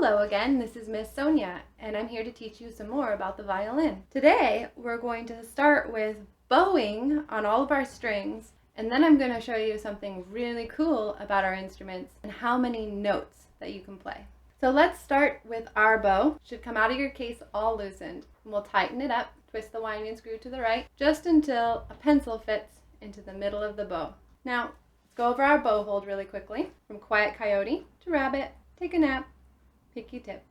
Hello again, this is Miss Sonja, and I'm here to teach you some more about the violin. Today, we're going to start with bowing on all of our strings, and then I'm going to show you something really cool about our instruments and how many notes that you can play. So let's start with our bow. It should come out of your case all loosened. And we'll tighten it up, twist the winding screw to the right, just until a pencil fits into the middle of the bow. Now, let's go over our bow hold really quickly. From quiet coyote to rabbit, take a nap, picky tip.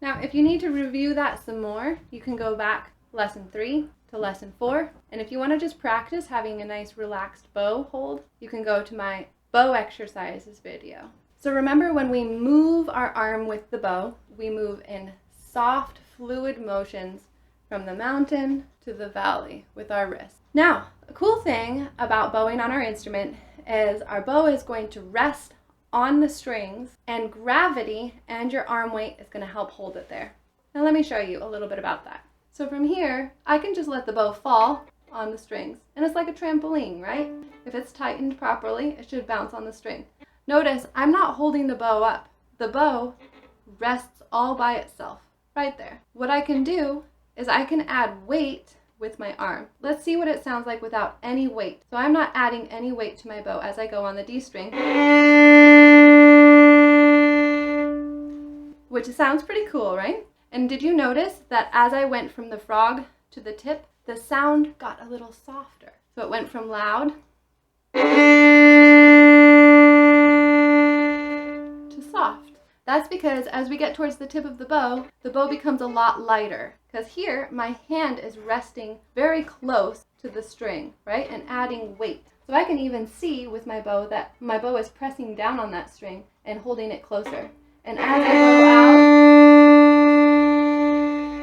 Now, if you need to review that some more, you can go back lesson 3 to lesson 4. And if you want to just practice having a nice relaxed bow hold, you can go to my bow exercises video. So remember, when we move our arm with the bow, we move in soft, fluid motions from the mountain to the valley with our wrist. Now, the cool thing about bowing on our instrument is our bow is going to rest on the strings, and gravity and your arm weight is going to help hold it there. Now let me show you a little bit about that. So from here, I can just let the bow fall on the strings, and it's like a trampoline, right? If it's tightened properly, it should bounce on the string. Notice I'm not holding the bow up. The bow rests all by itself, right there. What I can do is I can add weight with my arm. Let's see what it sounds like without any weight. So I'm not adding any weight to my bow as I go on the D string, which sounds pretty cool, right? And did you notice that as I went from the frog to the tip, the sound got a little softer? So it went from loud to soft. That's because as we get towards the tip of the bow becomes a lot lighter. Because here, my hand is resting very close to the string, right? And adding weight. So I can even see with my bow that my bow is pressing down on that string and holding it closer. And as I blow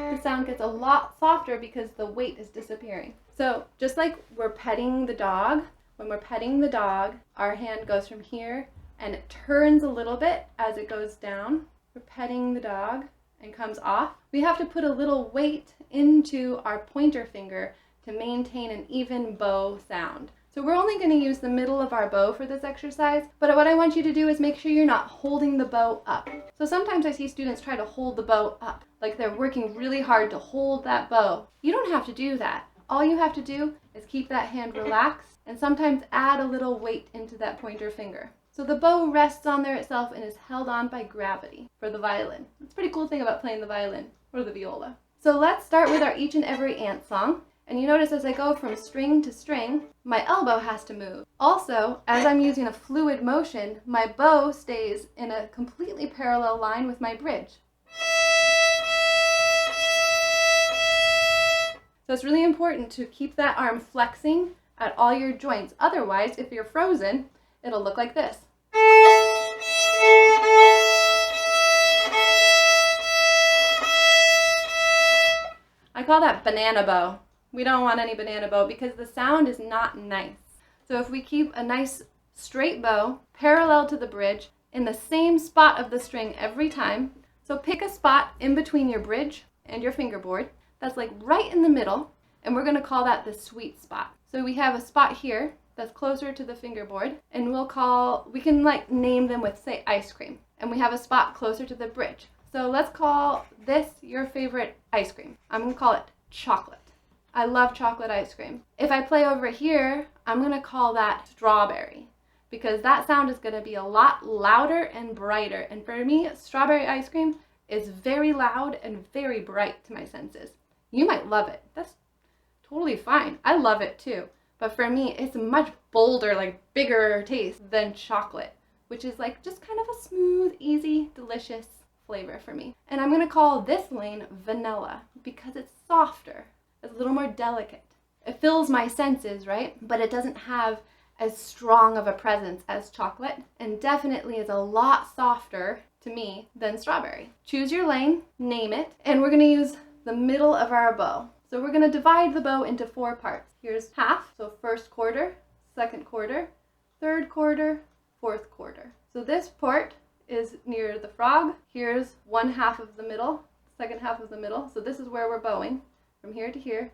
out, the sound gets a lot softer because the weight is disappearing. So just like we're petting the dog, when we're petting the dog, our hand goes from here and it turns a little bit as it goes down. We're petting the dog and comes off. We have to put a little weight into our pointer finger to maintain an even bow sound. So we're only going to use the middle of our bow for this exercise, but what I want you to do is make sure you're not holding the bow up. So sometimes I see students try to hold the bow up, like they're working really hard to hold that bow. You don't have to do that. All you have to do is keep that hand relaxed and sometimes add a little weight into that pointer finger. So the bow rests on there itself and is held on by gravity for the violin. It's a pretty cool thing about playing the violin or the viola. So let's start with our Each and Every Ant song. And you notice as I go from string to string, my elbow has to move. Also, as I'm using a fluid motion, my bow stays in a completely parallel line with my bridge. So it's really important to keep that arm flexing at all your joints. Otherwise, if you're frozen, it'll look like this. I call that banana bow. We don't want any banana bow because the sound is not nice. So if we keep a nice straight bow parallel to the bridge in the same spot of the string every time, so pick a spot in between your bridge and your fingerboard that's like right in the middle, and we're going to call that the sweet spot. So we have a spot here that's closer to the fingerboard, and we can like name them with, say, ice cream. And we have a spot closer to the bridge. So let's call this your favorite ice cream. I'm going to call it chocolate. I love chocolate ice cream. If I play over here, I'm going to call that strawberry because that sound is going to be a lot louder and brighter. And for me, strawberry ice cream is very loud and very bright to my senses. You might love it. That's totally fine. I love it too. But for me, it's a much bolder, like bigger taste than chocolate, which is like just kind of a smooth, easy, delicious flavor for me. And I'm going to call this lane vanilla because it's softer. It's a little more delicate. It fills my senses, right? But it doesn't have as strong of a presence as chocolate, and definitely is a lot softer to me than strawberry. Choose your lane, name it, and we're going to use the middle of our bow. So we're going to divide the bow into 4 parts. Here's half, so first quarter, second quarter, third quarter, fourth quarter. So this part is near the frog. Here's 1/2 of the middle, second half of the middle. So this is where we're bowing, from here to here.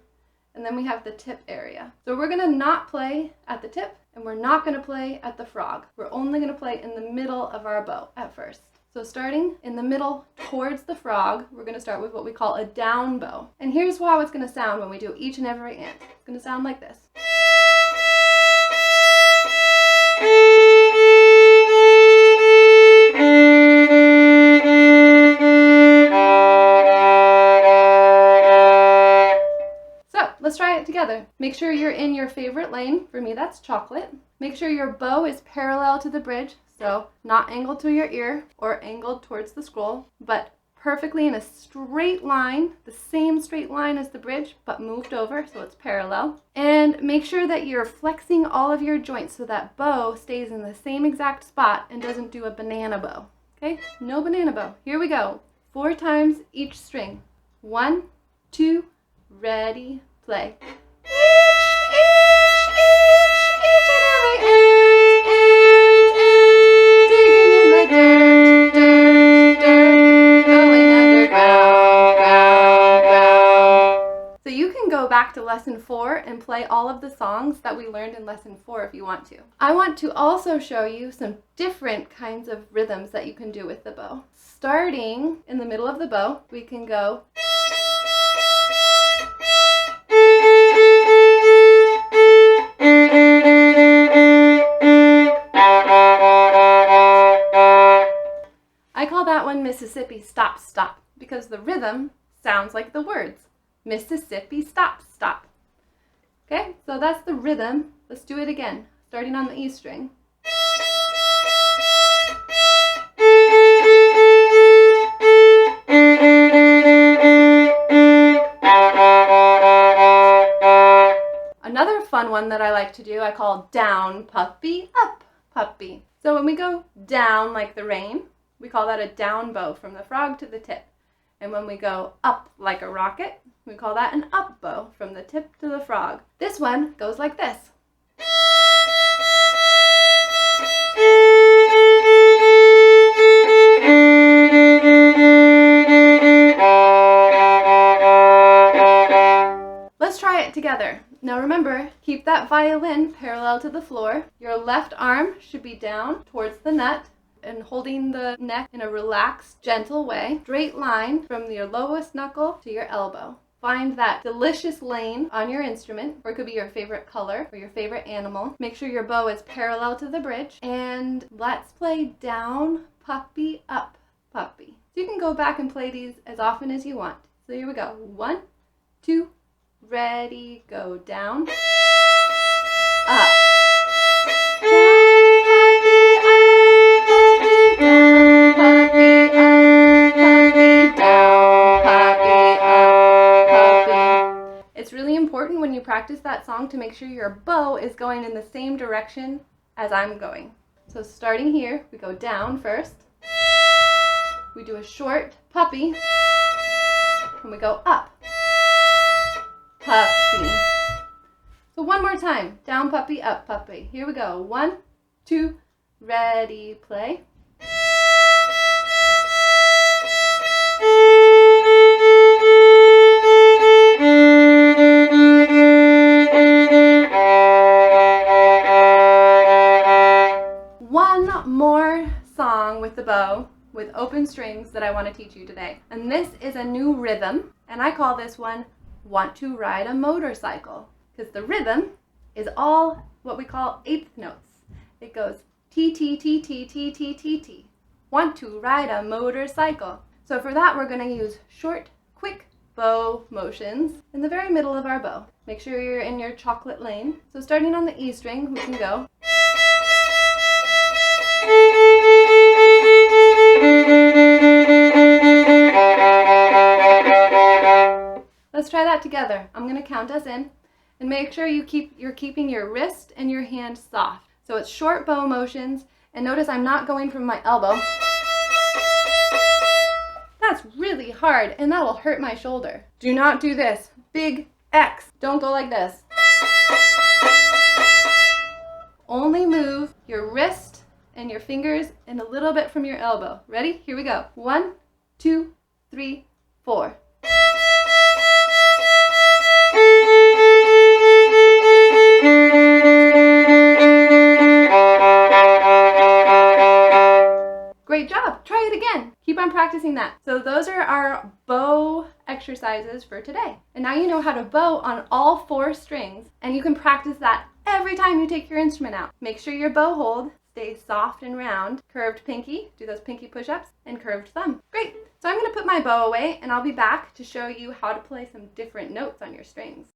And then we have the tip area. So we're going to not play at the tip, and we're not going to play at the frog. We're only going to play in the middle of our bow at first. So starting in the middle towards the frog, we're going to start with what we call a down bow. And here's how it's going to sound when we do each and every ant. It's going to sound like this. Let's try it together. Make sure you're in your favorite lane. For me, that's chocolate. Make sure your bow is parallel to the bridge, so not angled to your ear or angled towards the scroll, but perfectly in a straight line, the same straight line as the bridge, but moved over so it's parallel. And make sure that you're flexing all of your joints so that bow stays in the same exact spot and doesn't do a banana bow. Okay? No banana bow. Here we go. 4 times each string. 1, 2, ready, play. Each and every digging in the dirt, going underground. So you can go back to lesson 4 and play all of the songs that we learned in lesson 4 if you want to. I want to also show you some different kinds of rhythms that you can do with the bow. Starting in the middle of the bow, we can go Mississippi stop stop because the rhythm sounds like the words Mississippi stop stop. Okay, so that's the rhythm. Let's do it again, starting on the E string. Another fun one that I like to do, I call down puppy, up puppy. So when we go down like the rain, we call that a down bow from the frog to the tip. And when we go up like a rocket, we call that an up bow from the tip to the frog. This one goes like this. Let's try it together. Now remember, keep that violin parallel to the floor. Your left arm should be down towards the nut and holding the neck in a relaxed, gentle way. Straight line from your lowest knuckle to your elbow. Find that delicious lane on your instrument, or it could be your favorite color or your favorite animal. Make sure your bow is parallel to the bridge. And let's play down, puppy, up, puppy. So you can go back and play these as often as you want. So here we go. 1, 2, ready, go down, up. It's really important when you practice that song to make sure your bow is going in the same direction as I'm going. So starting here, we go down first. We do a short puppy, and we go up. Puppy. So one more time. Down puppy, up puppy. Here we go. 1, 2, ready, play. One more song with the bow with open strings that I want to teach you today. And this is a new rhythm, and I call this one Want to Ride a Motorcycle, because the rhythm is all what we call eighth notes. It goes T, T, T, T, T, T, T, T. Want to ride a motorcycle. So for that, we're going to use short, quick bow motions in the very middle of our bow. Make sure you're in your chocolate lane. So starting on the E string, we can go. Let's try that together. I'm going to count us in, and make sure you're keeping your wrist and your hand soft. So it's short bow motions, and notice I'm not going from my elbow. That's really hard, and that will hurt my shoulder. Do not do this. Big X. Don't go like this. Only move your wrist and your fingers and a little bit from your elbow. Ready? Here we go. 1, 2, 3, 4. Great job. Try it again. Keep on practicing that. So those are our bow exercises for today. And now you know how to bow on all 4 strings, and you can practice that every time you take your instrument out. Make sure your bow hold stays soft and round. Curved pinky, do those pinky push-ups, and curved thumb. Great. So I'm going to put my bow away, and I'll be back to show you how to play some different notes on your strings.